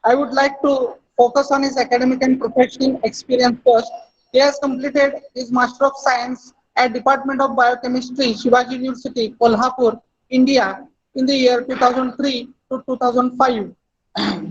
I would like to focus on his academic and professional experience first. He has completed his Master of Science at Department of Biochemistry, Shivaji University, Kolhapur, India, in the year 2003 to 2005.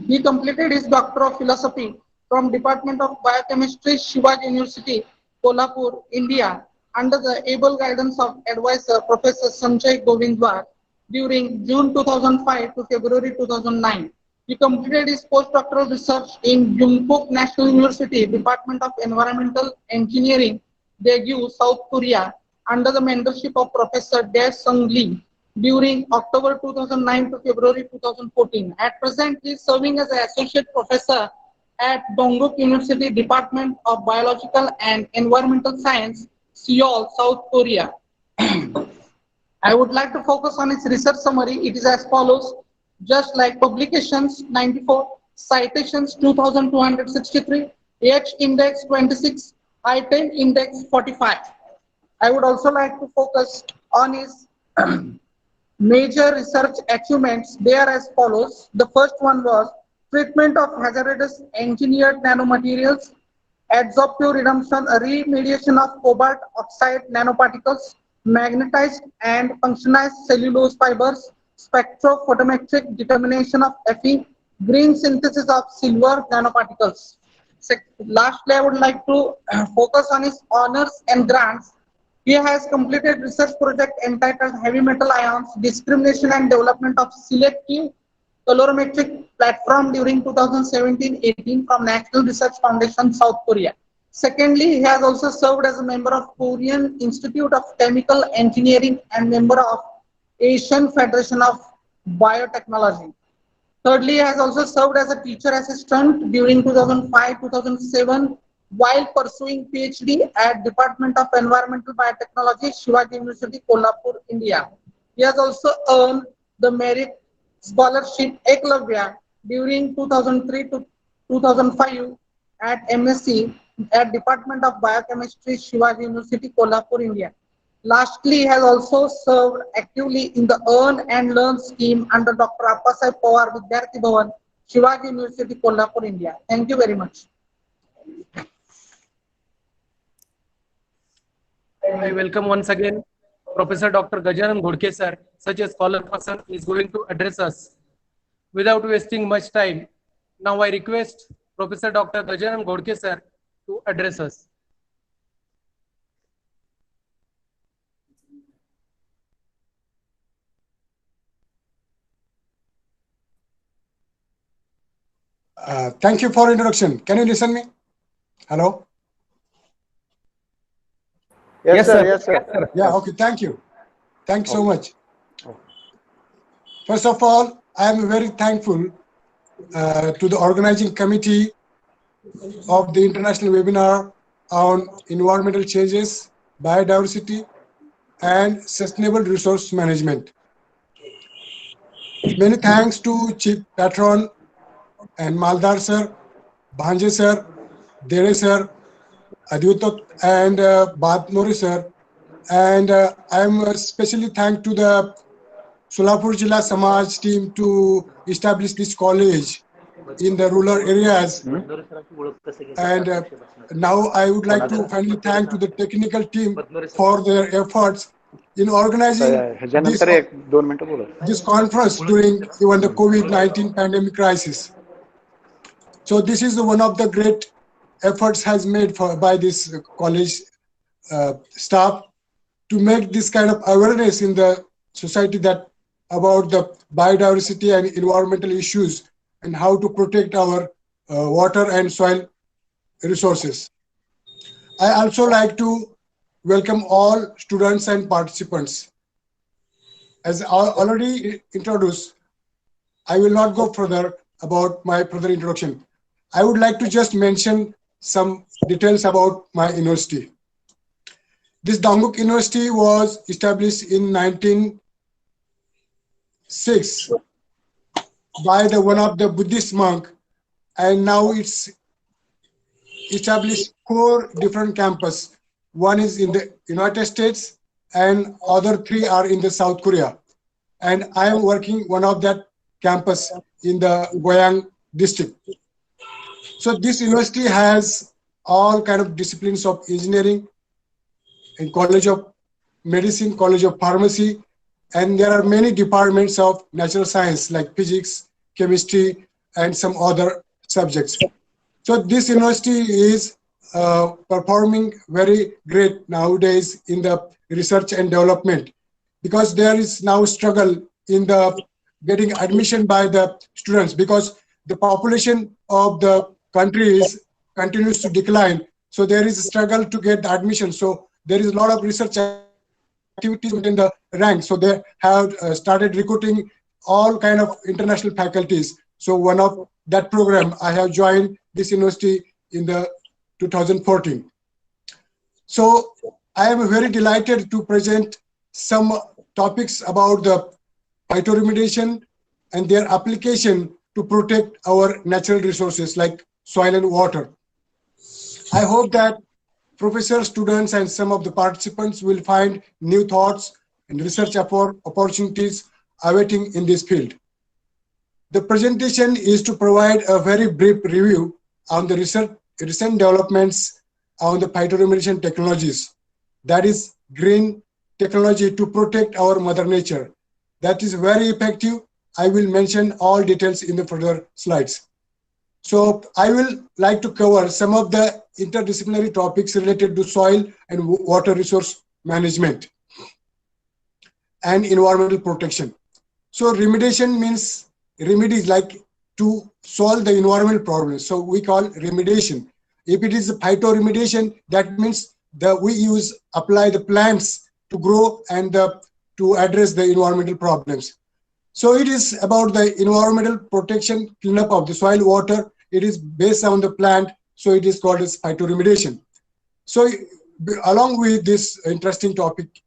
He completed his Doctor of Philosophy from Department of Biochemistry, Shivaji University, Kolhapur, India, under the able guidance of advisor Professor Sanjay Govindwar during June 2005 to February 2009. He completed his postdoctoral research in Jungkook National University, Department of Environmental Engineering, Daegu, South Korea, under the mentorship of Professor Dae Sung Lee during October 2009 to February 2014. At present, he is serving as an associate professor at Dongguk University Department of Biological and Environmental Science, Seoul, South Korea. I would like to focus on its research summary. It is as follows. Just like publications 94, citations 2263, H index 26, item index 45. I would also like to focus on his major research achievements. They are as follows. The first one was treatment of hazardous engineered nanomaterials, adsorptive redemption, remediation of cobalt oxide nanoparticles, magnetized and functionized cellulose fibers, spectrophotometric determination of Fe, green synthesis of silver nanoparticles. Lastly, I would like to focus on his honors and grants. He has completed research project entitled Heavy Metal Ions, Discrimination and Development of Selective Colorimetric Platform during 2017-18 from National Research Foundation, South Korea. Secondly, he has also served as a member of Korean Institute of Chemical Engineering and member of Asian Federation of Biotechnology. Thirdly, he has also served as a teacher assistant during 2005-2007 while pursuing PhD at Department of Environmental Biotechnology, Shivaji University, Kolhapur, India. He has also earned the Merit Scholarship Eklavya during 2003 to 2005 at MSc at Department of Biochemistry, Shivaji University, Kolhapur, India. Lastly, he has also served actively in the Earn and Learn scheme under Dr. Appasai Pawar Vidyarthi Bhavan, Shivaji University, Kolhapur, India. Thank you very much. I welcome once again Professor Dr. Gajanan Ghodke Sir. Such a scholar person is going to address us. Without wasting much time, now I request Professor Dr. Gajanan Ghodke Sir to address us. Thank you for introduction. Can you listen me? Hello? Yes, sir. Yes, sir. Yeah, okay, thank you. Thanks so much. First of all, I am very thankful to the organizing committee of the international webinar on environmental changes, biodiversity, and sustainable resource management. Many thanks to Chief Patron and Maldar sir, Bhanje sir, Dere sir, Adhyutat and Badmori sir. And I am especially thanked to the Solapur Jilla Samaj team to establish this college in the rural areas. And now I would like to finally thank to the technical team for their efforts in organizing this conference during even the COVID-19 pandemic crisis. So this is one of the great efforts has made by this college staff to make this kind of awareness in the society that about the biodiversity and environmental issues and how to protect our water and soil resources. I also like to welcome all students and participants. As already introduced, I will not go further about my further introduction. I would like to just mention some details about my university. This Dongguk University was established in 1906 by one of the Buddhist monk, and now it's established 4 different campuses. One is in the United States and other 3 are in the South Korea. And I am working one of that campus in the Goyang district. So this university has all kind of disciplines of engineering and College of Medicine, College of Pharmacy, and there are many departments of natural science like physics, chemistry, and some other subjects. So this university is performing very great nowadays in the research and development, because there is now struggle in the getting admission by the students, because the population of the country is continues to decline. So there is a struggle to get the admission. So there is a lot of research activities within the ranks. So they have started recruiting all kind of international faculties. So one of that program, I have joined this university in the 2014. So I am very delighted to present some topics about the phytoremediation and their application to protect our natural resources like soil and water. I hope that professors, students, and some of the participants will find new thoughts and research opportunities awaiting in this field. The presentation is to provide a very brief review on the recent developments on the phytoremediation technologies. That is green technology to protect our mother nature. That is very effective. I will mention all details in the further slides. So I will like to cover some of the interdisciplinary topics related to soil and water resource management and environmental protection. So remediation means remedies like to solve the environmental problems. So we call remediation. If it is a phytoremediation, that means that we apply the plants to grow and to address the environmental problems. So it is about the environmental protection, cleanup of the soil, water. It is based on the plant, so it is called as phytoremediation. So along with this interesting topic,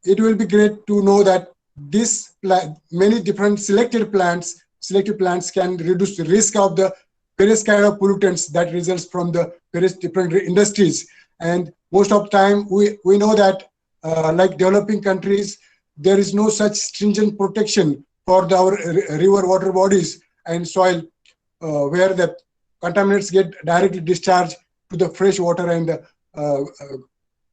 it will be great to know that many different selected plants can reduce the risk of the various kind of pollutants that results from the various different industries. And most of the time, we know that like developing countries, there is no such stringent protection for our river water bodies and soil, where the contaminants get directly discharged to the fresh water and the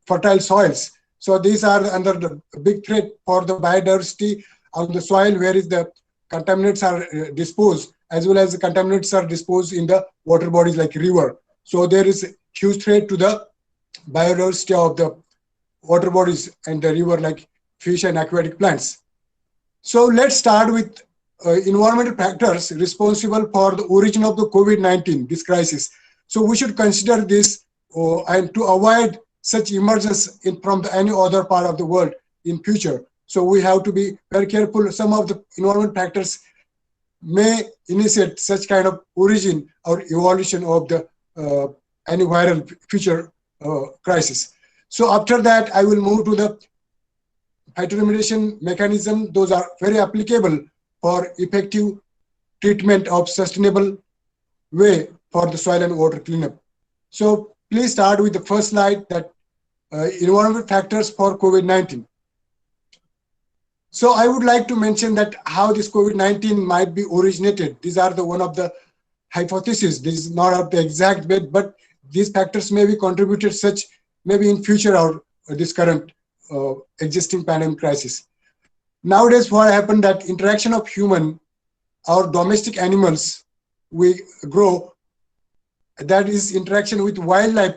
fertile soils. So these are under the big threat for the biodiversity on the soil, where is the contaminants are disposed, as well as the contaminants are disposed in the water bodies like river. So there is a huge threat to the biodiversity of the water bodies and the river, like fish and aquatic plants. So let's start with environmental factors responsible for the origin of the COVID-19, this crisis. So we should consider this and to avoid such emergence from any other part of the world in future. So we have to be very careful. Some of the environmental factors may initiate such kind of origin or evolution of the any viral future crisis. So after that, I will move to the phytoremediation mechanism. Those are very applicable for effective treatment of sustainable way for the soil and water cleanup. So please start with the first slide, that environmental factors for COVID-19. So I would like to mention that how this COVID-19 might be originated. These are one of the hypotheses. This is not of the exact bit, but these factors may be contributed such maybe in future or this current existing pandemic crisis. Nowadays, what happened that interaction of human or domestic animals we grow, that is interaction with wildlife,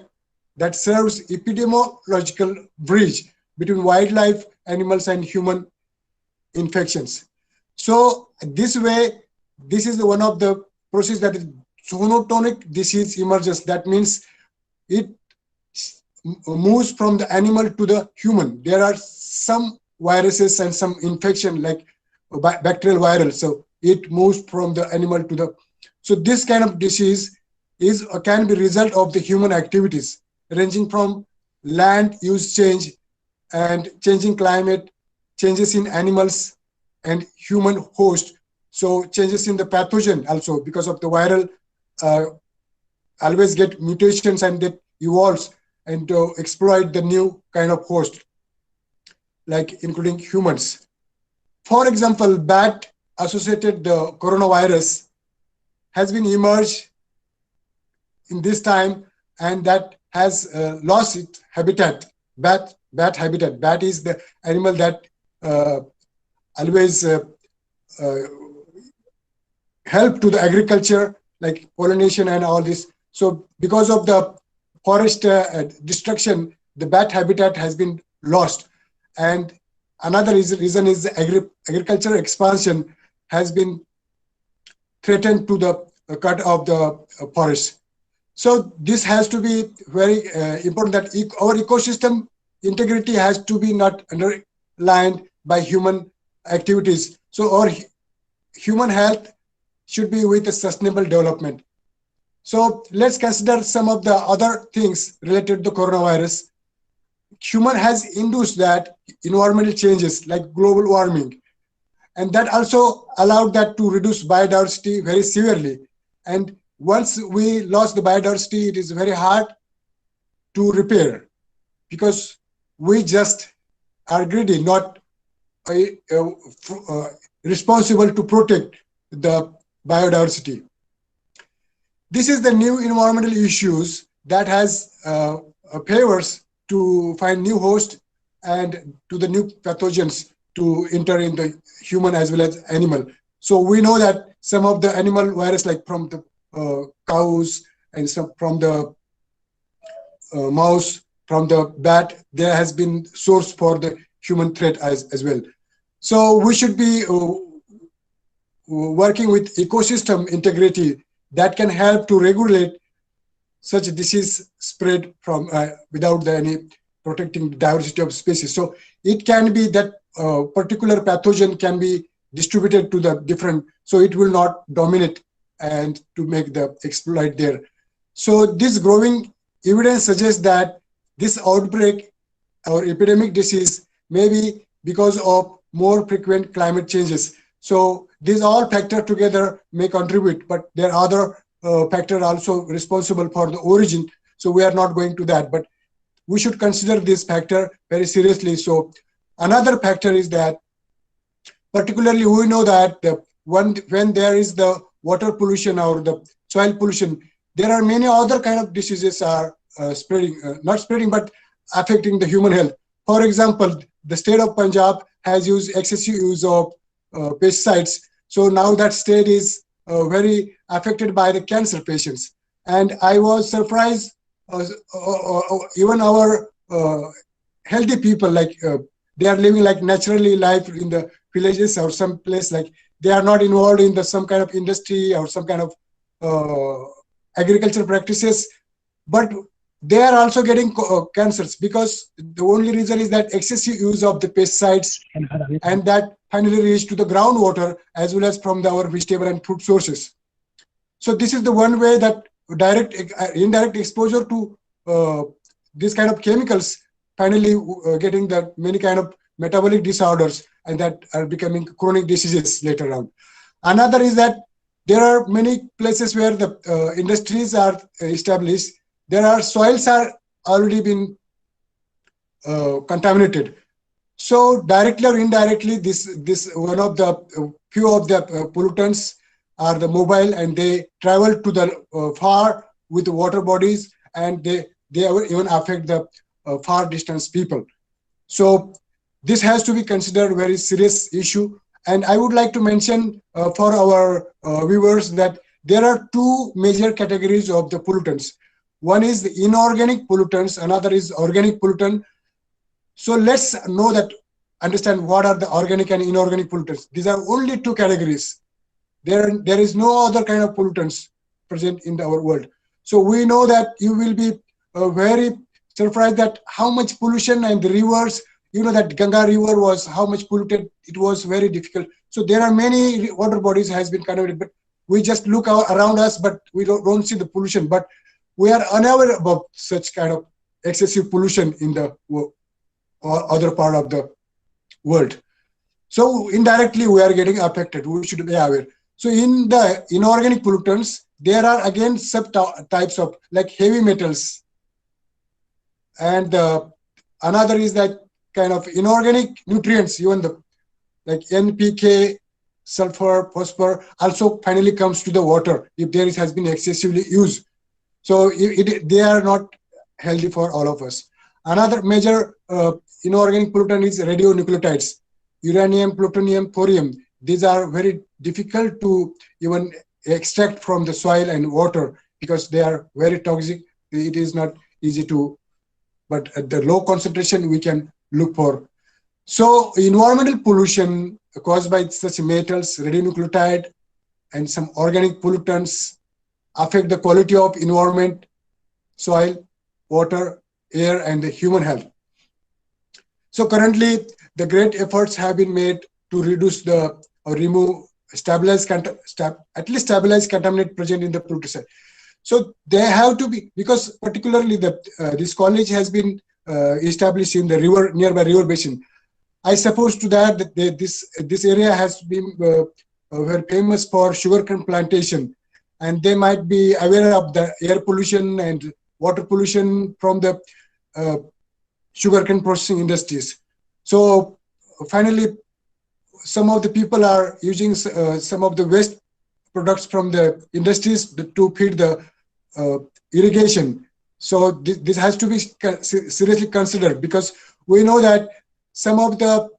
that serves epidemiological bridge between wildlife, animals, and human infections. So this way, this is one of the process that is zoonotonic disease emerges. That means it moves from the animal to the human. There are some viruses and some infection like bacterial viral. So it moves from the animal to the. So this kind of disease can be result of the human activities, ranging from land use change and changing climate, changes in animals and human host. So changes in the pathogen also, because of the viral always get mutations and that evolves and to exploit the new kind of host, like including humans. For example, bat associated the coronavirus has been emerged in this time, and that has lost its habitat. Bat habitat. Bat is the animal that always help to the agriculture, like pollination and all this. So because of the forest destruction, the bat habitat has been lost. And another reason is the agricultural expansion has been threatened to the cut of the forest. So this has to be very important, that our ecosystem integrity has to be not underlined by human activities. So our human health should be with a sustainable development. So let's consider some of the other things related to the coronavirus. Human has induced that environmental changes like global warming, and that also allowed that to reduce biodiversity very severely. And once we lost the biodiversity, it is very hard to repair, because we just are greedy, not responsible to protect the biodiversity. This is the new environmental issues that has favors to find new hosts and to the new pathogens to enter in the human as well as animal. So we know that some of the animal virus, like from the cows and some from the mouse, from the bat, there has been source for the human threat as well. So we should be working with ecosystem integrity that can help to regulate such disease spread from without any protecting diversity of species. So it can be that particular pathogen can be distributed to the different, so it will not dominate and to make the exploit there. So this growing evidence suggests that this outbreak or epidemic disease may be because of more frequent climate changes. So these all factors together may contribute, but there are other factors also responsible for the origin. So we are not going to that, but we should consider this factor very seriously. So another factor is that, particularly we know that when there is the water pollution or the soil pollution, there are many other kind of diseases are spreading, not spreading, but affecting the human health. For example, the state of Punjab has used excessive use of pesticides. So now that state is very affected by the cancer patients. And I was surprised, even our healthy people, like they are living like naturally life in the villages or some place, like they are not involved in the some kind of industry or some kind of agricultural practices, but they are also getting cancers, because the only reason is that excessive use of the pesticides, and that finally reach to the groundwater as well as from our vegetable and fruit sources. So this is the one way that direct, indirect exposure to this kind of chemicals finally getting the many kind of metabolic disorders, and that are becoming chronic diseases later on. Another is that there are many places where the industries are established. There are soils are already been contaminated. So directly or indirectly, this one of the few of the pollutants are the mobile, and they travel to the far with the water bodies, and they even affect the far distance people. So this has to be considered a very serious issue. And I would like to mention for our viewers that there are two major categories of the pollutants. One is the inorganic pollutants, another is organic pollutant. So let's know that, understand what are the organic and inorganic pollutants. These are only two categories. There is no other kind of pollutants present in our world. So we know that you will be very surprised that how much pollution, and the rivers, you know that Ganga river was how much polluted, it was very difficult. So there are many water bodies has been contaminated, but we just look around us, but we don't see the pollution. But we are unaware about such kind of excessive pollution in the other part of the world. So indirectly we are getting affected. We should be aware. So in the inorganic pollutants, there are again subtypes of like heavy metals, and another is that kind of inorganic nutrients, even the like NPK, sulfur, phosphor also finally comes to the water if there has been excessively used. So they are not healthy for all of us. Another major inorganic pollutant is radionuclides, uranium, plutonium, thorium. These are very difficult to even extract from the soil and water because they are very toxic. It is not easy to, but at the low concentration we can look for. So environmental pollution caused by such metals, radionuclide, and some organic pollutants affect the quality of environment, soil, water, air, and the human health. So currently, the great efforts have been made to reduce the or remove, stabilize, at least stabilize contaminant present in the polluted soil. So they have to be, because particularly this college has been established in the nearby river basin. I suppose to that this area has been very famous for sugarcane plantation, and they might be aware of the air pollution and water pollution from the sugarcane processing industries. So finally, some of the people are using some of the waste products from the industries to feed the irrigation. So this has to be seriously considered, because we know that some of the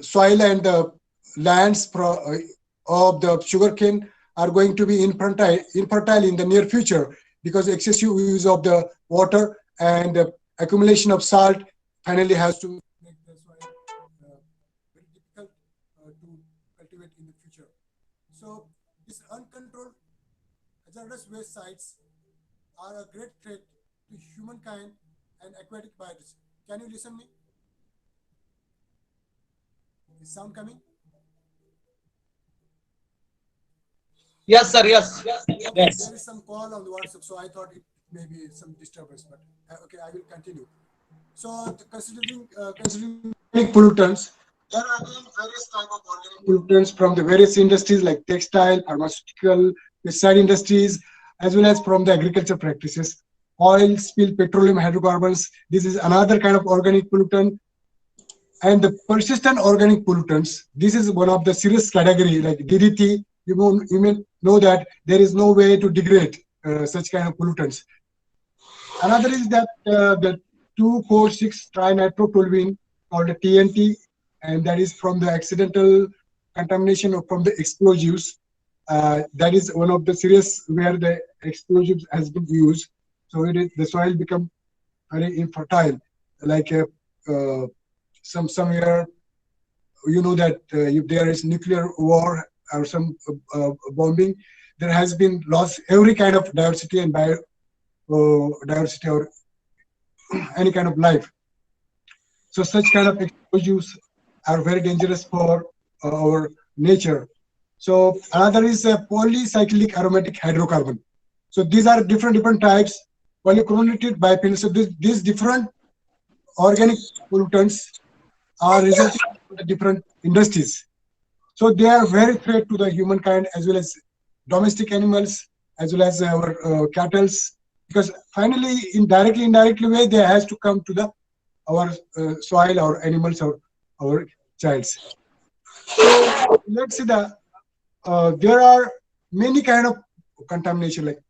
soil and the lands of the sugarcane are going to be infertile in the near future, because excessive use of the water and accumulation of salt finally has to make the soil very difficult to cultivate in the future. So these uncontrolled hazardous waste sites are a great threat to humankind and aquatic biodiversity. Can you listen me? Is sound coming? Yes, sir. Yes. Okay, Yes. there is some call on the WhatsApp, so I thought it may be some disturbance, but okay, I will continue. So considering organic pollutants, there are again various type of organic pollutants from the various industries like textile, pharmaceutical, pesticide industries, as well as from the agriculture practices. Oil spill, petroleum, hydrocarbons. This is another kind of organic pollutant. And the persistent organic pollutants, this is one of the serious category like DDT. You may know that there is no way to degrade such kind of pollutants. Another is that the 2,4,6-trinitroptoluene, called the TNT, and that is from the accidental contamination or from the explosives. That is one of the serious where the explosives has been used. So the soil become very infertile, like somewhere, you know that if there is nuclear war or some bombing, there has been lost every kind of diversity and biodiversity or any kind of life. So such kind of explosives are very dangerous for our nature. So another is a polycyclic aromatic hydrocarbon. So these are different types. Polychlorinated biofilm. So these different organic pollutants are resulting from the different industries. So they are very threat to the humankind as well as domestic animals as well as our cattle, because finally, indirectly way, they has to come to our soil, our animals, or our childs. So let's see there are many kind of contamination, like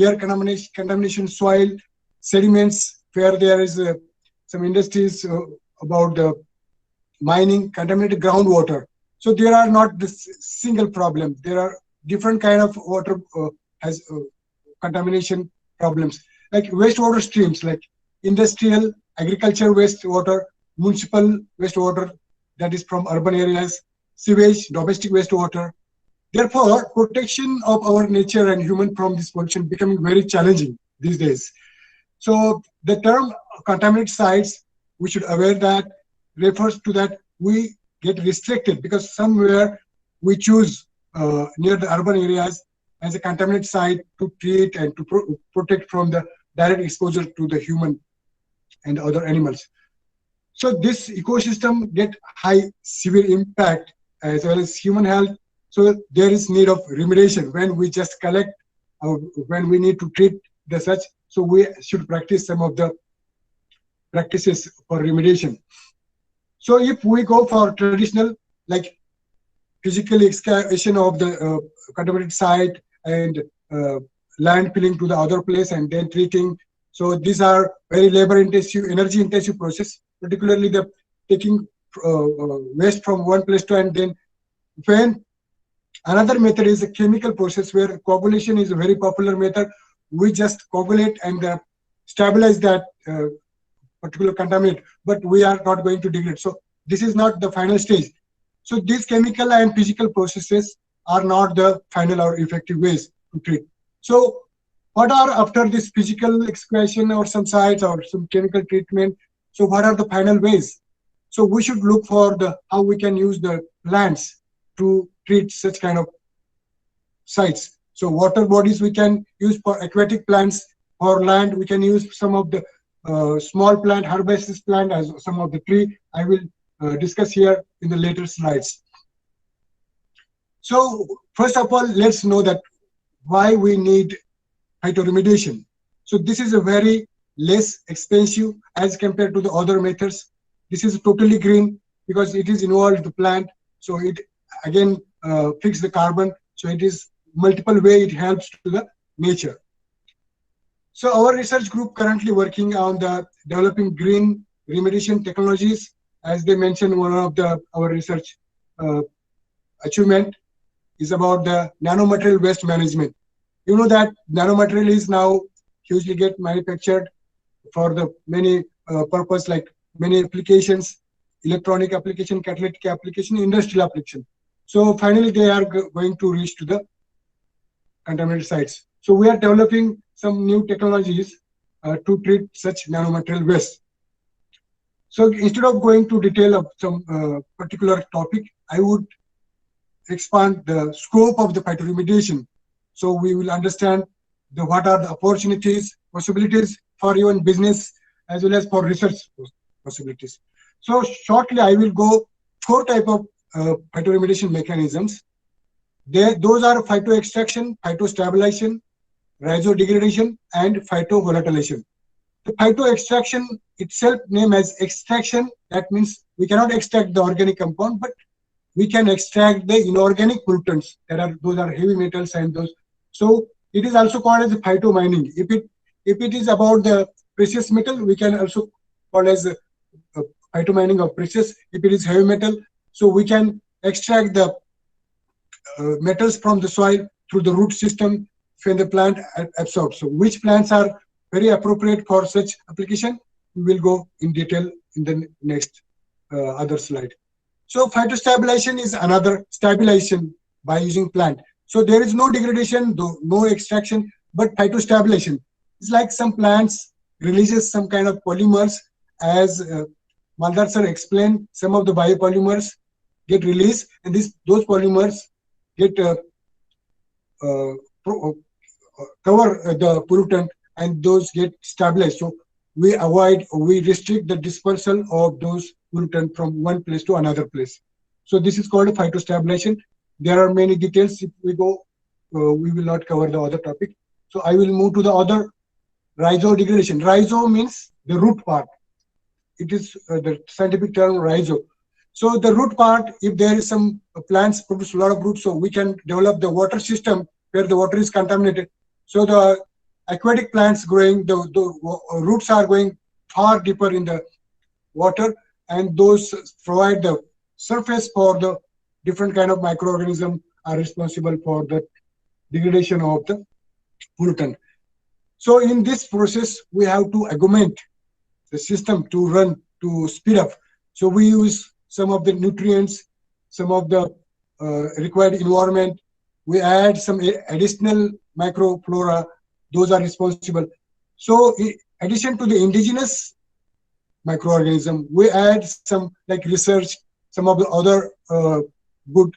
air contamination, soil, sediments, where there is some industries about the mining, contaminated groundwater. So there are not this single problem. There are different kind of water has contamination problems, like wastewater streams, like industrial, agriculture wastewater, municipal wastewater, that is from urban areas, sewage, domestic wastewater. Therefore, protection of our nature and human from this pollution becoming very challenging these days. So the term contaminated sites, we should aware that refers to that we get restricted because somewhere we choose near the urban areas as a contaminated site to treat and to protect from the direct exposure to the human and other animals. So this ecosystem get high severe impact as well as human health. So there is need of remediation when we just collect or when we need to treat the such. So we should practice some of the practices for remediation. So if we go for traditional, like physical excavation of the contaminated site and land filling to the other place and then treating. So these are very labor-intensive, energy-intensive process, particularly the taking waste from one place to and then when another method is a chemical process where coagulation is a very popular method. We just coagulate and stabilize that particular contaminant, but we are not going to degrade. So this is not the final stage. So these chemical and physical processes are not the final or effective ways to treat. So what are after this physical excavation or some sites or some chemical treatment? So what are the final ways? So we should look for the how we can use the plants to treat such kind of sites. So water bodies we can use for aquatic plants, or land we can use some of the small plant, herbaceous plant as some of the tree. I will discuss here in the later slides. So first of all, let's know that why we need phytoremediation. So this is a very less expensive as compared to the other methods. This is totally green because it is involved the plant. So it again fix the carbon. So it is multiple way it helps to the nature. So our research group currently working on the developing green remediation technologies. As they mentioned, one of our research achievement is about the nanomaterial waste management. You know that nanomaterial is now hugely get manufactured for the many purpose, like many applications, electronic application, catalytic application, industrial application. So finally they are going to reach to the contaminated sites. So we are developing some new technologies to treat such nanomaterial waste. So instead of going to detail of some particular topic, I would expand the scope of the phytoremediation. So we will understand what are the opportunities, possibilities for even business as well as for research possibilities. So shortly, I will go 4 type of phytoremediation mechanisms. Those are phytoextraction, phytostabilization, Rhizo Degradation, and Phytocollateralization. The phytoextraction itself named as extraction, that means we cannot extract the organic compound, but we can extract the inorganic pollutants. Those are heavy metals and those. So it is also called as phytomining. If it is about the precious metal, we can also call as phytomining of precious. If it is heavy metal, so we can extract the metals from the soil through the root system when the plant absorbs. So which plants are very appropriate for such application? We will go in detail in the next other slide. So phytostabilization is another stabilization by using plant. So there is no degradation, no extraction, but phytostabilization. It's like some plants releases some kind of polymers. As Maldar sir explained, some of the biopolymers get released, and those polymers get cover the pollutant, and those get stabilized. So we restrict the dispersal of those pollutant from one place to another place. So this is called a phytostabilization. There are many details. If we go, we will not cover the other topic. So I will move to the other, Rhizo degradation. Rhizo means the root part. It is the scientific term rhizo. So the root part, if there is some plants produce a lot of roots, so we can develop the water system where the water is contaminated. So the aquatic plants growing, the roots are going far deeper in the water, and those provide the surface for the different kind of microorganisms are responsible for the degradation of the pollutant. So in this process, we have to augment the system to run, to speed up. So we use some of the nutrients, some of the required environment. We add some additional microflora. Those are responsible. So in addition to the indigenous microorganism, we add some like research, some of the other good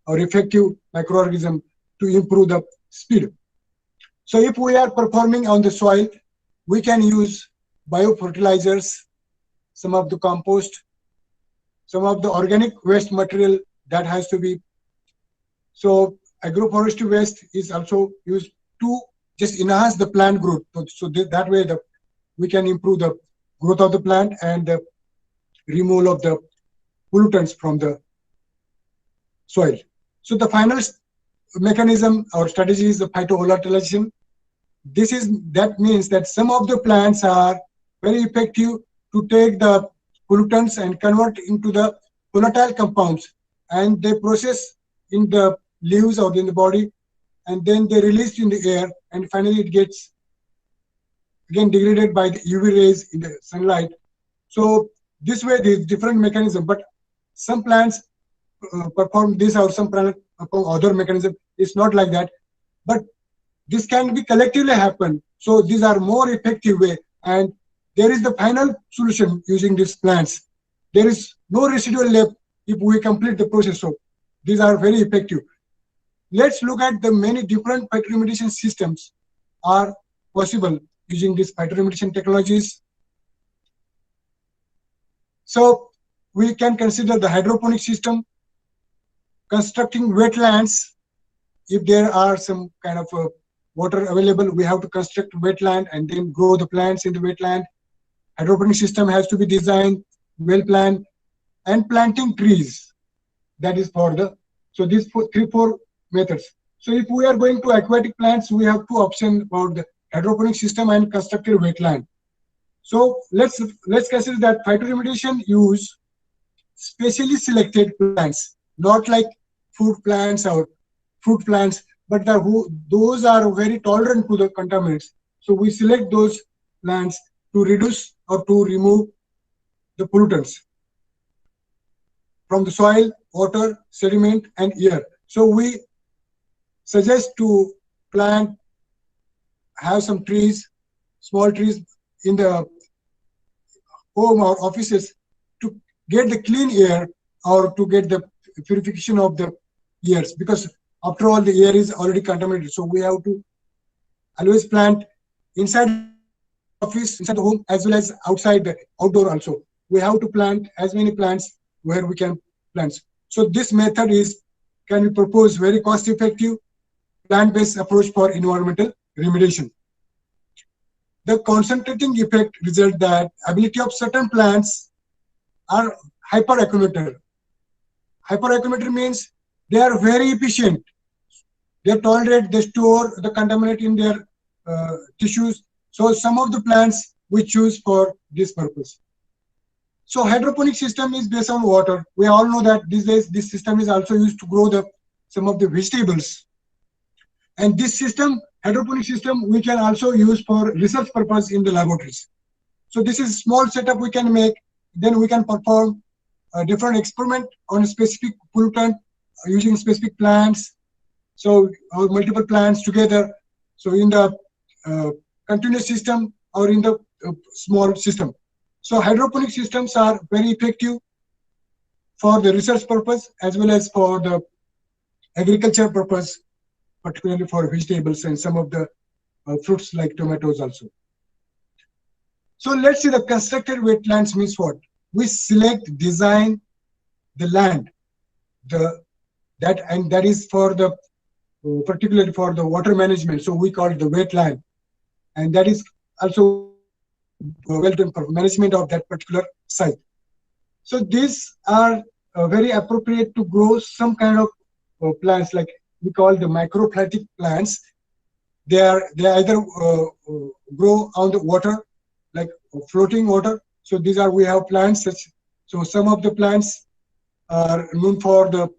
or effective microorganism to improve the speed. So if we are performing on the soil, we can use biofertilizers, some of the compost, some of the organic waste material that has to be. So agroforestry waste is also used to just enhance the plant growth. So that way we can improve the growth of the plant and the removal of the pollutants from the soil. So the final mechanism or strategy is the phytocollateralization. That means that some of the plants are very effective to take the pollutants and convert into the volatile compounds, and they process in the leaves or in the body, and then they release in the air, and finally it gets again degraded by the UV rays in the sunlight. So this way there is different mechanism, but some plants perform this or some plants perform other mechanism. It's not like that, but this can be collectively happen. So these are more effective way, and there is the final solution using these plants. There is no residual left if we complete the process. So these are very effective. Let's look at the many different phytoremediation systems are possible using these phytoremediation technologies. So we can consider the hydroponic system, constructing wetlands. If there are some kind of water available, we have to construct wetland and then grow the plants in the wetland. Hydroponic system has to be designed, well planned, and planting trees. That is for the, so these four methods. So if we are going to aquatic plants, we have two options about the hydroponic system and constructed wetland. So let's consider that phytoremediation use specially selected plants, not like food plants or fruit plants, but those are very tolerant to the contaminants. So we select those plants to reduce or to remove the pollutants from the soil, water, sediment, and air. So we suggest to plant, have some trees, small trees in the home or offices to get the clean air or to get the purification of the airs, because after all the air is already contaminated. So we have to always plant inside the office, inside the home, as well as outside the outdoor also. We have to plant as many plants where we can plant. So this method can be proposed very cost effective plant-based approach for environmental remediation. The concentrating effect result that ability of certain plants are hyperaccumulator. Hyperaccumulator means they are very efficient. They tolerate, they store the contaminant in their tissues. So some of the plants we choose for this purpose. So hydroponic system is based on water. We all know that these days this system is also used to grow some of the vegetables. And this system, hydroponic system, we can also use for research purpose in the laboratories. So this is a small setup we can make. Then we can perform a different experiment on a specific pollutant using specific plants. So multiple plants together. So in the continuous system or in the small system. So hydroponic systems are very effective for the research purpose as well as for the agriculture purpose, particularly for vegetables and some of the fruits like tomatoes also. So let's see, the constructed wetlands means what? We select, design the land, that is for the particularly for the water management. So we call it the wetland, and that is also well done for management of that particular site. So these are very appropriate to grow some kind of plants, like we call the microplastic plants. They either grow on the water, like floating water. So these are, we have plants such. So some of the plants are known for the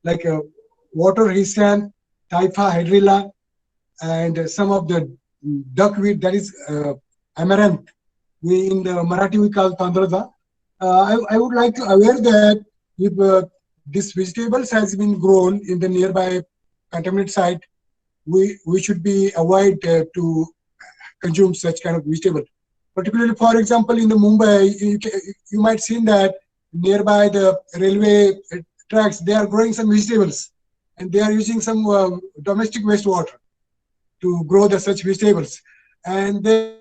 like water hyacinth, typha hydrilla, and some of the duckweed, that is amaranth. In the Marathi we call tandrada. I would like to aware that if this vegetables has been grown in the nearby contaminated site, we should be avoid to consume such kind of vegetable. Particularly, for example, in the Mumbai, you might seen that nearby the railway tracks, they are growing some vegetables, and they are using some domestic wastewater to grow such vegetables, and they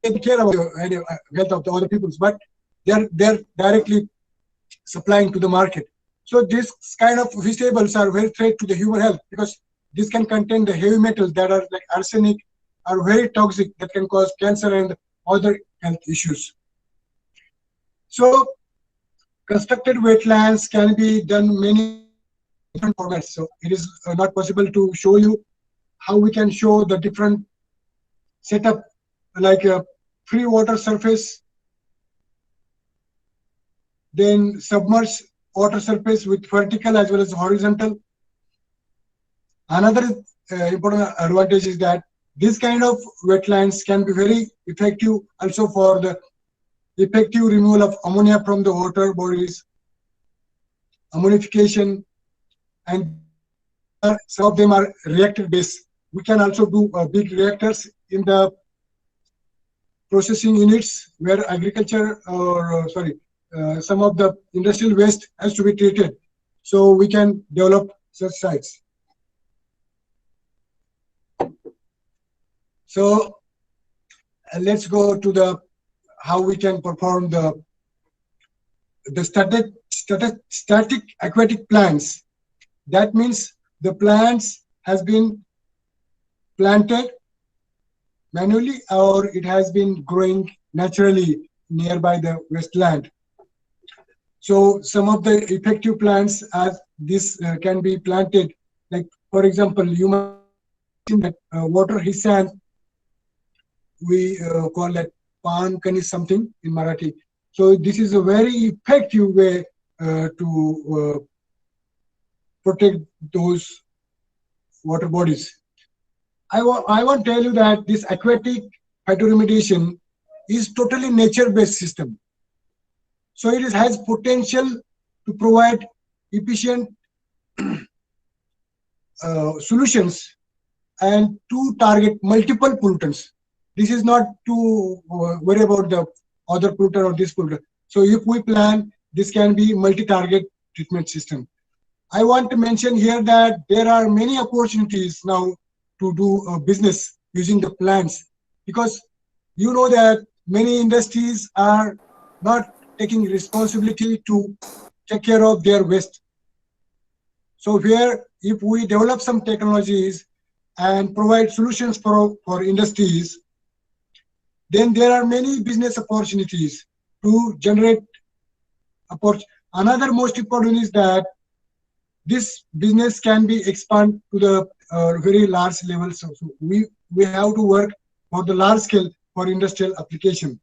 take care of the health of the other peoples, but they're directly supplying to the market. So this kind of vegetables are very threat to the human health, because this can contain the heavy metals that are like arsenic, are very toxic, that can cause cancer and other health issues. So constructed wetlands can be done many different formats. So it is not possible to show you how we can show the different setup, like a free water surface, then submerged water surface with vertical as well as horizontal. Another important advantage is that this kind of wetlands can be very effective also for the effective removal of ammonia from the water bodies, ammonification, and some of them are reactor based. We can also do big reactors in the processing units where agriculture or some of the industrial waste has to be treated. So we can develop such sites. So let's go to the how we can perform the static aquatic plants. That means the plants has been planted manually or it has been growing naturally nearby the wetland. So some of the effective plants as this can be planted, like for example, you might see that water hyacinth, we call that pan kani something in Marathi. So this is a very effective way to protect those water bodies. I want to tell you that this aquatic phytoremediation is totally nature-based system. So it has potential to provide efficient solutions and to target multiple pollutants. This is not to worry about the other pollutant or this pollutant. So if we plan, this can be multi-target treatment system. I want to mention here that there are many opportunities now to do business using the plants, because you know that many industries are not taking responsibility to take care of their waste. So here, if we develop some technologies and provide solutions for industries, then there are many business opportunities to generate. Another most important is that this business can be expanded to the very large level. So we have to work for the large scale for industrial application.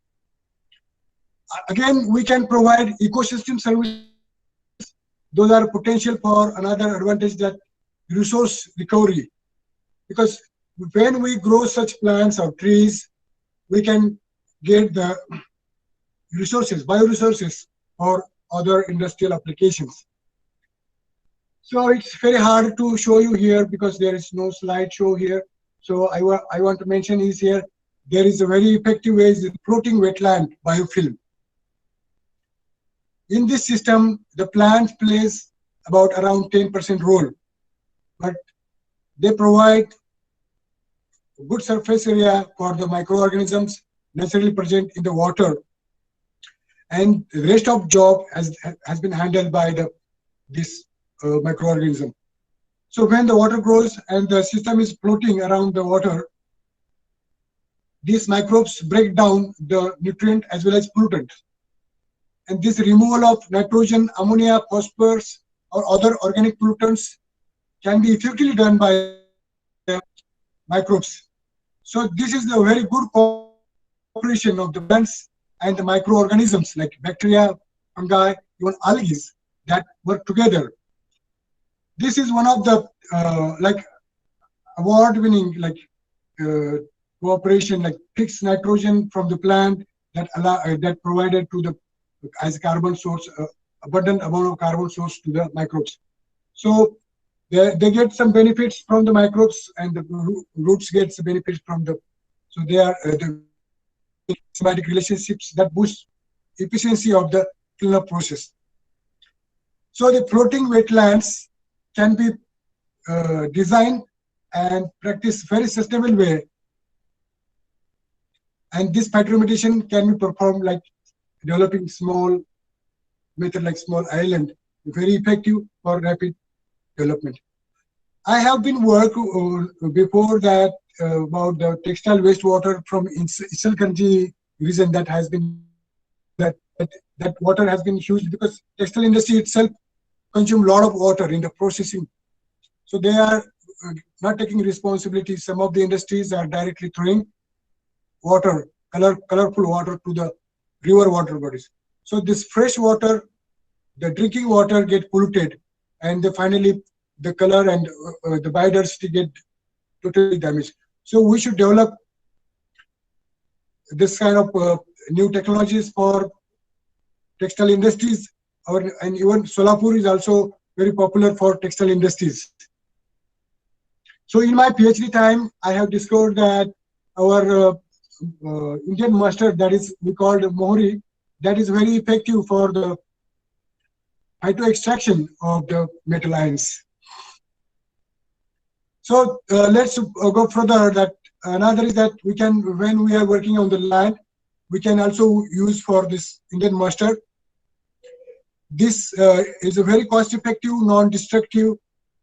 Again, we can provide ecosystem services. Those are potential for another advantage, that resource recovery. Because when we grow such plants or trees, we can get the resources, bioresources, or other industrial applications. So it's very hard to show you here because there is no slideshow here. So I want to mention is here, there is a very effective way, is floating wetland biofilm. In this system, the plant plays about around 10% role, but they provide good surface area for the microorganisms naturally present in the water, and the rest of job has been handled by this microorganism. So when the water grows and the system is floating around the water, these microbes break down the nutrient as well as pollutant. And this removal of nitrogen, ammonia, phosphorus, or other organic pollutants can be effectively done by the microbes. So this is the very good cooperation of the plants and the microorganisms like bacteria, fungi, even algae that work together. This is one of the award-winning cooperation, like fixed nitrogen from the plant that provided to the as carbon source, abundant amount of carbon source to the microbes. So they get some benefits from the microbes, and the roots get some benefits from the. So they are the symbiotic relationships that boost efficiency of the cleanup process. So the floating wetlands can be designed and practiced very sustainable way, and this phytoremediation can be performed like developing small method like small island, very effective for rapid development. I have been working before that about the textile wastewater from Isalkanji region that has been that that water has been used because textile industry itself consume a lot of water in the processing. So they are not taking responsibility. Some of the industries are directly throwing water, colorful water to the river water bodies. So this fresh water, the drinking water get polluted, and finally the color and the biodiversity get totally damaged. So we should develop this kind of new technologies for textile industries, and even Solapur is also very popular for textile industries. So in my PhD time, I have discovered that our Indian mustard, that is we called mohuri, that is very effective for the phytoextraction of the metal ions. So let's go further. That another is that we can, when we are working on the land, we can also use for this Indian mustard. This is a very cost-effective, non-destructive,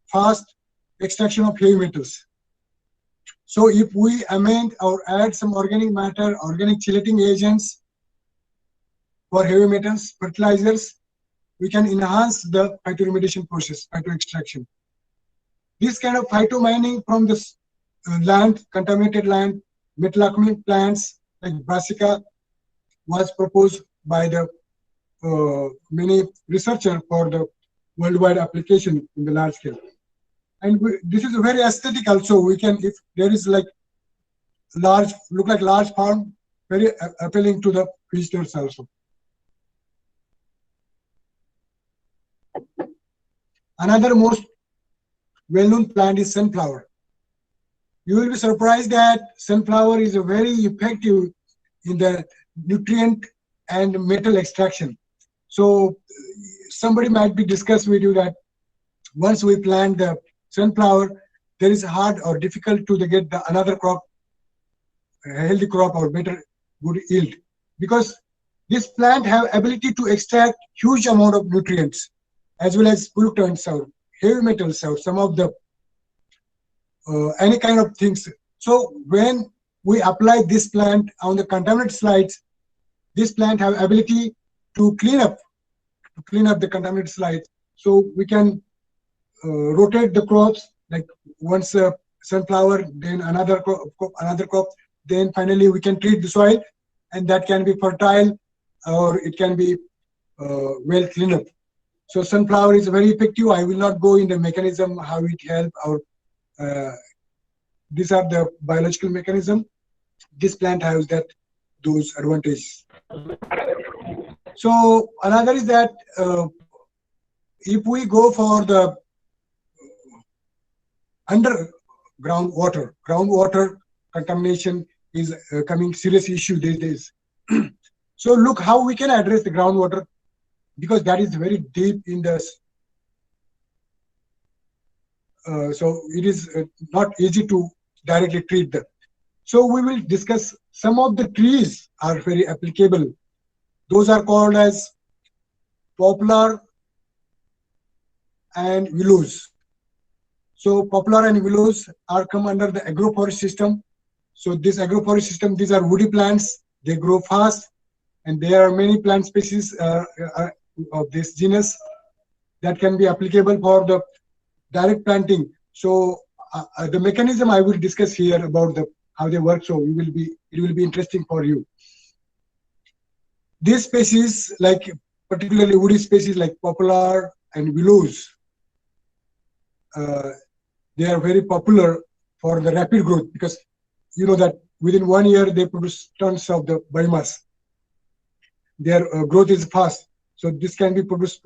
fast extraction of heavy metals. So if we amend or add some organic matter, organic chelating agents for heavy metals, fertilizers, we can enhance the phytoremediation process, phytoextraction. This kind of phytomining from this land, contaminated land, metal accumulating plants like brassica was proposed by the many researchers for the worldwide application in the large scale. And this is very aesthetic also. We can, if there is like large, look like large farm, very appealing to the visitors also. Another most well-known plant is sunflower. You will be surprised that sunflower is very effective in the nutrient and metal extraction. So somebody might be discussed with you that once we plant the sunflower, there is hard or difficult to get the another crop, a healthy crop or better good yield, because this plant have ability to extract huge amount of nutrients as well as pollutants or heavy metals or some of the any kind of things. So when we apply this plant on the contaminated slides, this plant have ability to clean up the contaminated slides. So we can rotate the crops, like once sunflower, then another crop, then finally we can treat the soil, and that can be fertile or it can be well cleaned up. So sunflower is very effective. I will not go in the mechanism how it help or these are the biological mechanism. This plant has those advantages. So another is that if we go for the underground water, groundwater contamination is coming serious issue these days. So look how we can address the groundwater, because that is very deep in the so it is not easy to directly treat them. So we will discuss some of the trees are very applicable. Those are called as poplar and willows. So poplar and willows are come under the agroforest system. So this agroforest system, these are woody plants. They grow fast, and there are many plant species of this genus that can be applicable for the direct planting. So the mechanism I will discuss here about how they work. So it will be interesting for you. These species, like particularly woody species like poplar and willows, they are very popular for the rapid growth, because you know that within 1 year they produce tons of the biomass. Their growth is fast, so this can be produced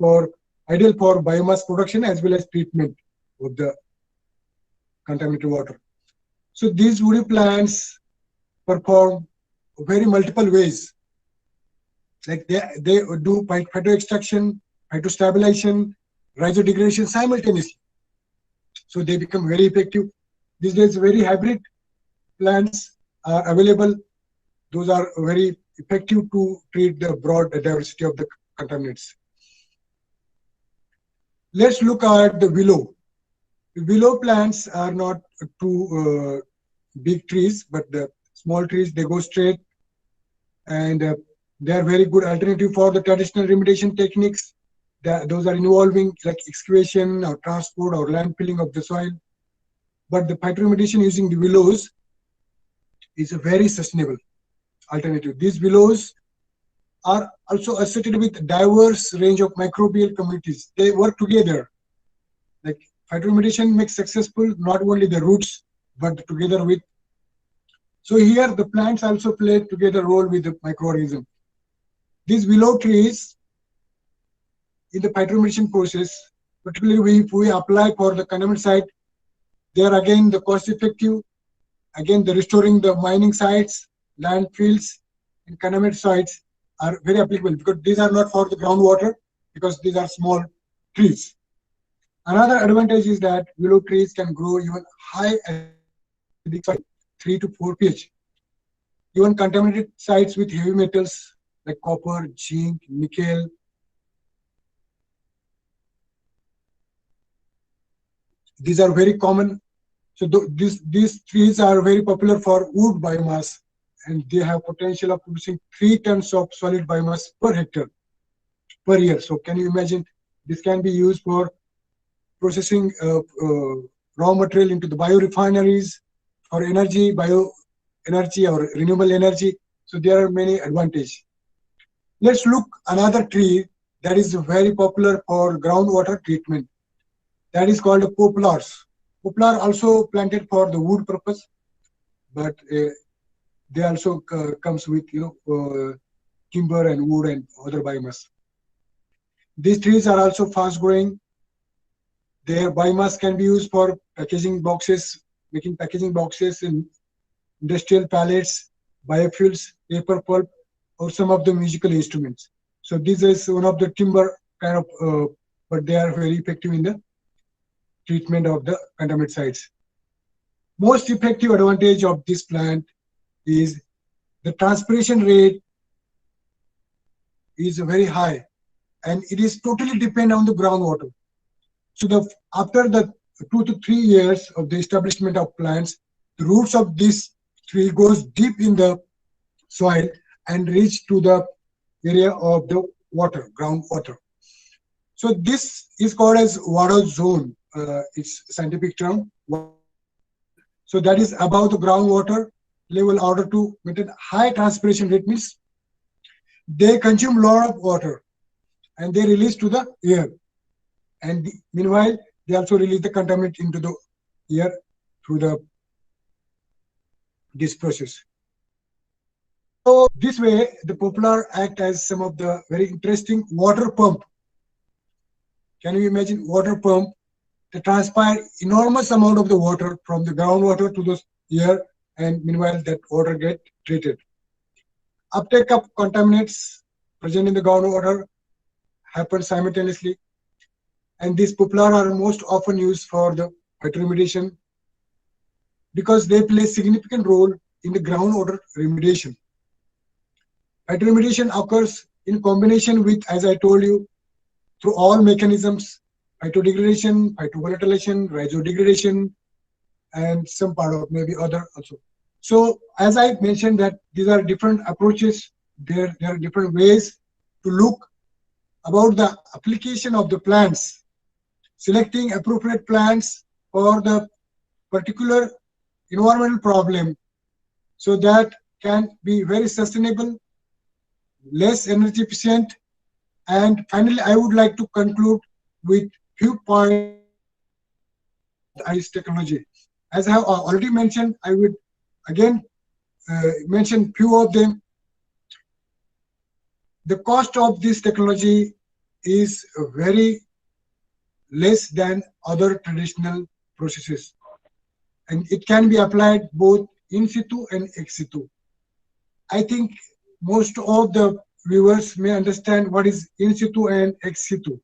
ideal for biomass production as well as treatment of the contaminated water. So these woody plants perform very multiple ways. Like they do phytoextraction, phytostabilization, Rhizo Degradation simultaneously. So they become very effective. These days, very hybrid plants are available. Those are very effective to treat the broad diversity of the contaminants. Let's look at the willow. The willow plants are not too big trees, but the small trees, they go straight, and They are very good alternative for the traditional remediation techniques. Those are involving like excavation or transport or landfilling of the soil. But the phytoremediation using the willows is a very sustainable alternative. These willows are also associated with diverse range of microbial communities. They work together. Like phytoremediation makes successful not only the roots, but together with. So here the plants also play together role with the microorganism. These willow trees in the phytoremediation process, particularly if we apply for the contaminant site, they are again the cost effective. Again, the restoring the mining sites, landfills, and contaminant sites are very applicable because these are not for the groundwater because these are small trees. Another advantage is that willow trees can grow even high acidic soil, 3 to 4 pH. Even contaminated sites with heavy metals like copper, zinc, nickel, these are very common. So these trees are very popular for wood biomass, and they have potential of producing 3 tons of solid biomass per hectare per year. So can you imagine this can be used for processing raw material into the biorefineries for energy, bioenergy or renewable energy. So there are many advantages. Let's look another tree that is very popular for groundwater treatment. That is called poplars. Poplar also planted for the wood purpose, but they also comes with timber and wood and other biomass. These trees are also fast growing. Their biomass can be used for packaging boxes, making packaging boxes in industrial pallets, biofuels, paper pulp, or some of the musical instruments. So this is one of the timber kind of, but they are very effective in the treatment of the contaminant sites. Most effective advantage of this plant is the transpiration rate is very high, and it is totally dependent on the groundwater. So after the 2 to 3 years of the establishment of plants, the roots of this tree goes deep in the soil and reach to the area of the water, groundwater. So this is called as water zone. Its scientific term. So that is above the groundwater level. In order to maintain high transpiration rate means they consume a lot of water and they release to the air. And meanwhile, they also release the contaminant into the air through this process. So this way, the poplar act as some of the very interesting water pump. Can you imagine water pump? They transpire enormous amount of the water from the groundwater to the air, and meanwhile that water get treated. Uptake of contaminants present in the groundwater happens simultaneously, and these poplar are most often used for the phytoremediation because they play a significant role in the groundwater remediation. Phytoremediation occurs in combination with, as I told you, through all mechanisms: phytodegradation, phytocollateralization, Rhizo Degradation, and some part of maybe other also. So as I mentioned that these are different approaches, there are different ways to look about the application of the plants, selecting appropriate plants for the particular environmental problem so that can be very sustainable, less energy efficient. And finally, I would like to conclude with few points of this technology. As I have already mentioned, I would again mention few of them. The cost of this technology is very less than other traditional processes, and it can be applied both in situ and ex situ. I think most of the viewers may understand what is in situ and ex situ.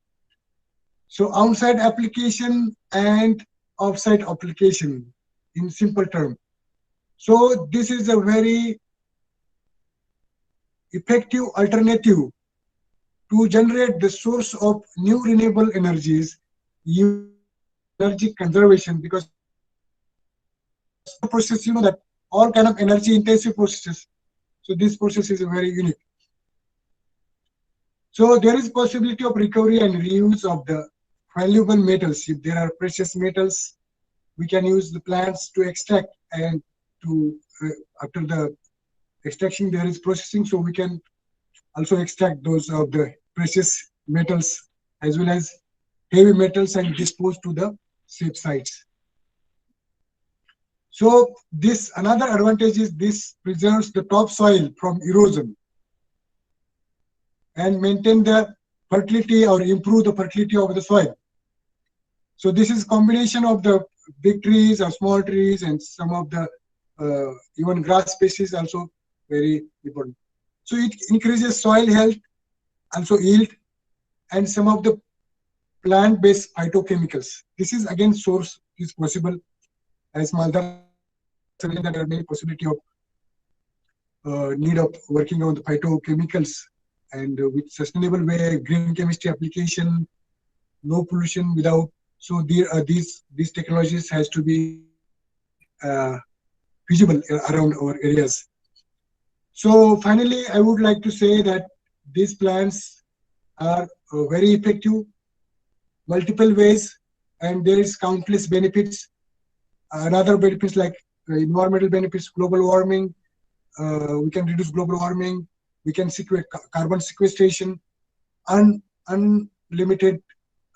So on-site application and off-site application in simple term. So this is a very effective alternative to generate the source of new renewable energies, energy conservation, because process, that all kind of energy intensive processes. So this process is very unique. So there is possibility of recovery and reuse of the valuable metals. If there are precious metals, we can use the plants to extract, and to after the extraction there is processing, so we can also extract those of the precious metals as well as heavy metals and dispose to the safe sites. So this another advantage is this preserves the topsoil from erosion and maintain the fertility or improve the fertility of the soil. So this is combination of the big trees or small trees and some of the even grass species also very important. So it increases soil health, also yield, and some of the plant-based phytochemicals. This is again source is possible, as Maldar said, that there are many possibility of need of working on the phytochemicals, and with sustainable way, green chemistry application, no pollution without. So there, these technologies has to be feasible around our areas. So finally, I would like to say that these plants are very effective, multiple ways, and there is countless benefits. Another benefits like environmental benefits, global warming. We can reduce global warming. We can secure carbon sequestration. Unlimited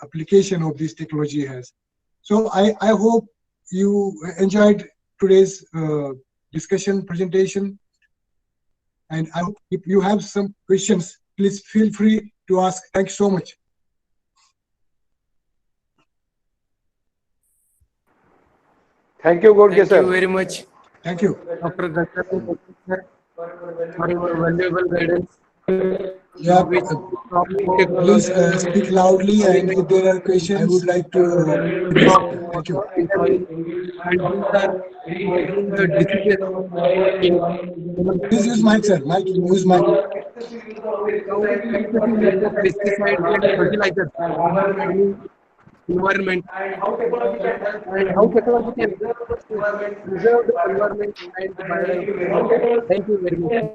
application of this technology has. So I hope you enjoyed today's discussion presentation, and I hope if you have some questions, please feel free to ask. Thanks so much. Thank you, Ghodke Thank Sir. you very much, Thank you. Dr. Gajan, for your valuable guidance. Yeah, Which please speak loudly, and if there are questions, I would like to raise. Thank you. and these are causing the diseases in human Please use mic, sir. Mic, use mic. nowadays excessive use of pesticides and fertilizers in environment, and how technology can preserve the environment and the biodiversity. Thank you very much.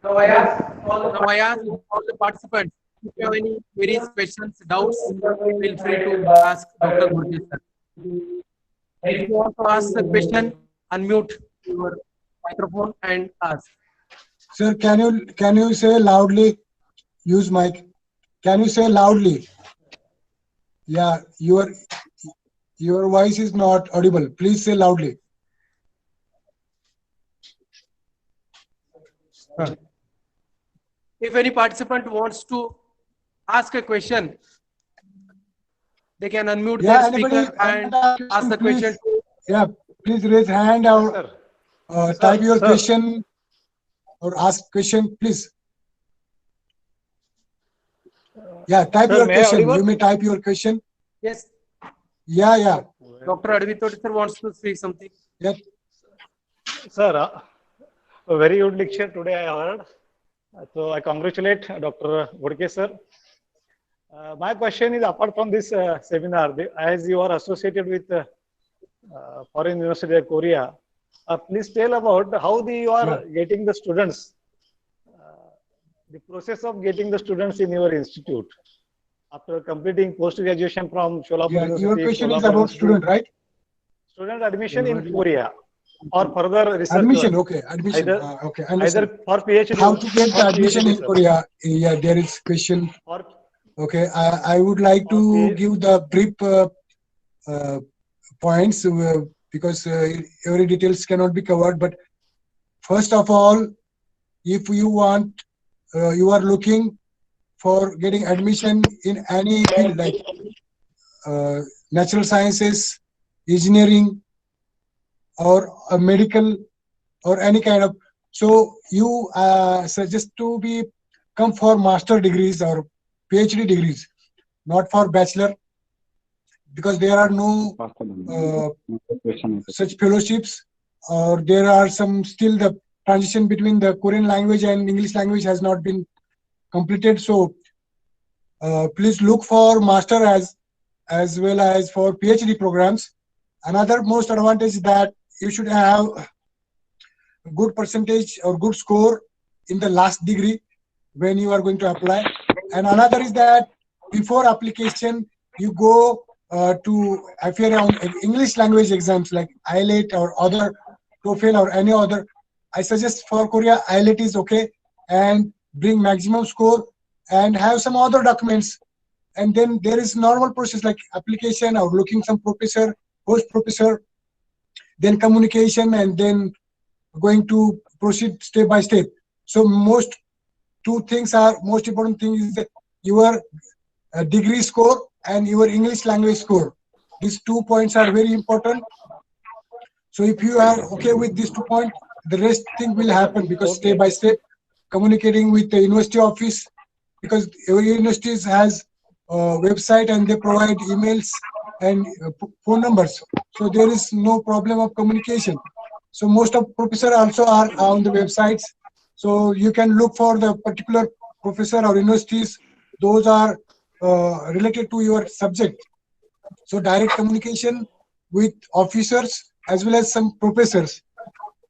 Now I ask all the participants, if you have any queries, questions, doubts, feel free to ask Dr. Ghodke Sir. If you want to ask a question, unmute your microphone and ask. Sir, can you say loudly? Use mic. Can you say loudly? Yeah, your voice is not audible. Please say loudly. If any participant wants to ask a question, they can unmute their speaker and ask the question. Yeah, please raise hand or type your question or ask question, please. Yeah, type your question. You may type your question. Yes. Yeah. Dr. Advitoti sir wants to say something. Yeah. Sir, a very good lecture today I heard. So I congratulate Dr. Ghodke Sir. My question is, apart from this seminar, as you are associated with Foreign University of Korea, please tell about how you are getting the students, the process of getting the students in your institute after completing post-graduation from Sholapur University. Your question is about student, right? Student admission in Korea or further research. Admission, okay. Admission, okay. Either for PhD. How to get the admission in Korea? Yeah, there is question. Okay, I would like to give the brief points because every details cannot be covered. But first of all, if you want, you are looking for getting admission in any field like natural sciences, engineering, or medical, or any kind of. So you suggest to be come for master degrees or PhD degrees, not for bachelor, because there are no such fellowships, or there are some still the transition between the Korean language and English language has not been completed. So please look for master as well as for PhD programs. Another most advantage is that you should have good percentage or good score in the last degree when you are going to apply. And another is that before application, you go to appear on English language exams like IELTS or other TOEFL or any other. I suggest for Korea, IELTS is okay, and bring maximum score and have some other documents. And then there is normal process like application or looking some professor, post professor, then communication, and then going to proceed step by step. So most important thing is that your degree score and your English language score. These 2 points are very important. So if you are okay with these 2 points, the rest thing will happen, because step by step, communicating with the university office, because every university has a website and they provide emails and phone numbers. So there is no problem of communication. So most of professors also are on the websites. So you can look for the particular professor or universities. Those are related to your subject. So direct communication with officers as well as some professors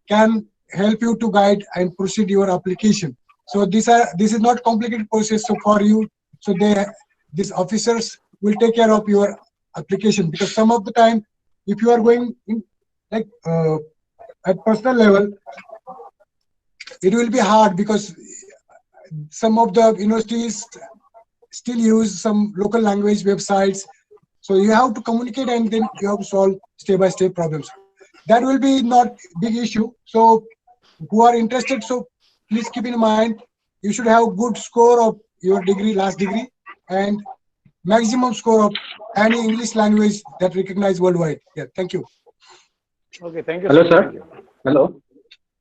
can help you to guide and proceed your application. So this is not complicated process for you. So these officers will take care of your application, because some of the time, if you are going in like at personal level, it will be hard, because some of the universities still use some local language websites. So you have to communicate, and then you have to solve step-by-step problems. That will be not big issue. So who are interested, so please keep in mind, you should have good score of your degree, last degree, and maximum score of any English language that recognized worldwide. Yeah, thank you. Okay, thank you, Hello, sir. sir. Thank you. Hello.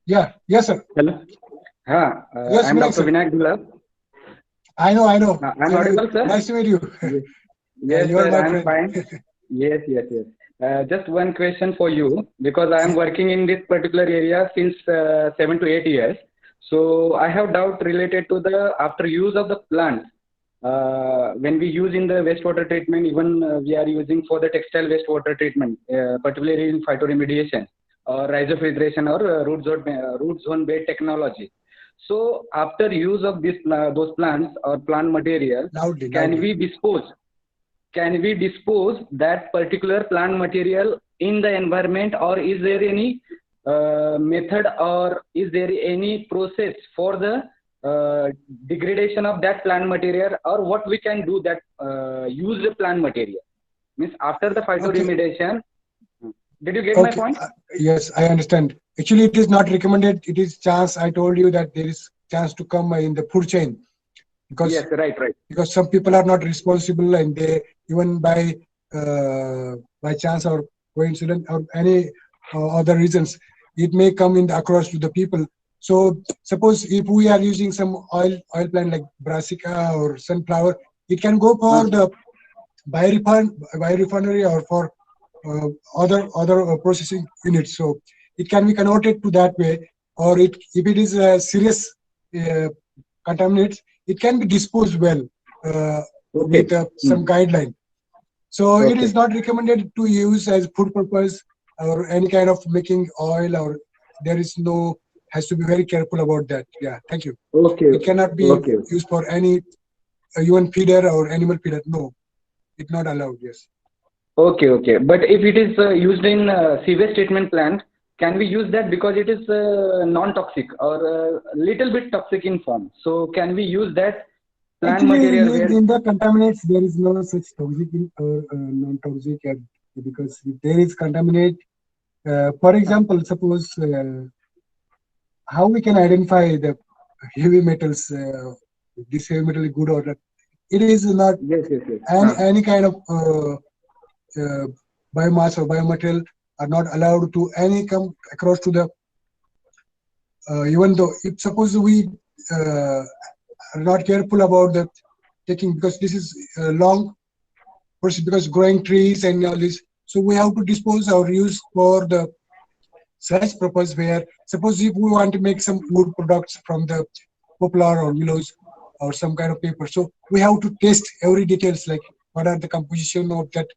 Yeah, yes, sir. Hello. Yes, I'm Vinayak, Dr. sir. Vinayak Dula. I know. I'm audible, sir? Nice to meet you. Yes, yes, You are sir. my I'm friend. fine. Yes. Just one question for you, because I am working in this particular area since 7 to 8 years. So I have doubt related to the after use of the plants. When we use in the wastewater treatment, even we are using for the textile wastewater treatment, particularly in phytoremediation or Rhizo filtration or root zone based technology. So after use of this those plants or plant material, Loudly. can we dispose that particular plant material in the environment, or is there any method, or is there any process for the degradation of that plant material, or what we can do that use the plant material? Means after the phytoremediation. Did you get my point? Yes, I understand. Actually, it is not recommended. It is chance. I told you that there is chance to come in the food chain, because Yes, right. because some people are not responsible, and they even by chance or coincidence or any other reasons, it may come in across to the people. So suppose if we are using some oil plant like brassica or sunflower, it can go for the biorefinery or for other processing units. So it can be converted to that way, or if it is a serious contaminants, it can be disposed well with some guideline. So it is not recommended to use as food purpose or any kind of making oil, or there is no, has to be very careful about that. Yeah, thank you. It cannot be used for any human feeder or animal feeder. No, it's not allowed. Yes. Okay. But if it is used in sewage treatment plant, can we use that, because it is non-toxic or a little bit toxic in form? So can we use that plant material where in the contaminants there is no such toxic or non-toxic, because if there is contaminate, for example, suppose how we can identify the heavy metals, this heavy metal is good or not? It is not any kind of biomass or biomaterial are not allowed to any come across to the even though if suppose we are not careful about the taking, because this is a long process, because growing trees and all this, so we have to dispose or use for the such purpose, where suppose if we want to make some wood products from the poplar or willows or some kind of paper, so we have to test every details, like what are the composition of that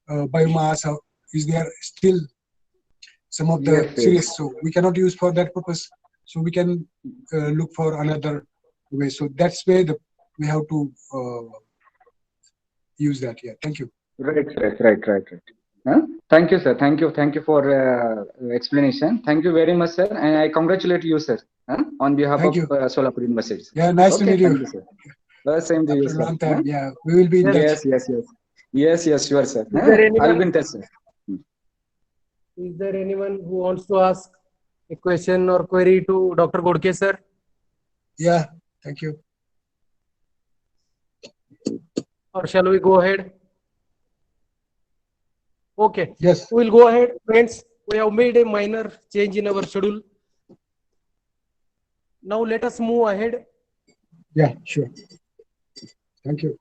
biomass, or is there still some of the serious, so we cannot use for that purpose. So we can look for another way. So that's where the we have to use that. Yeah, thank you. Right. Huh? Thank you, sir. Thank you for explanation. Thank you very much, sir. And I congratulate you, sir, on behalf Thank of you. Solapur University. Yeah, nice to Okay, meet thank you. you, sir. Same to you, After a sir. long time. Yeah, we will be in touch. Yes, sure, sir. Is there anyone- I'll be in touch, sir. Is there anyone who wants to ask a question or query to Dr. Ghodke sir? Yeah, thank you. Or shall we go ahead? Okay. Yes. We'll go ahead, friends. We have made a minor change in our schedule. Now let us move ahead. Yeah, sure. Thank you.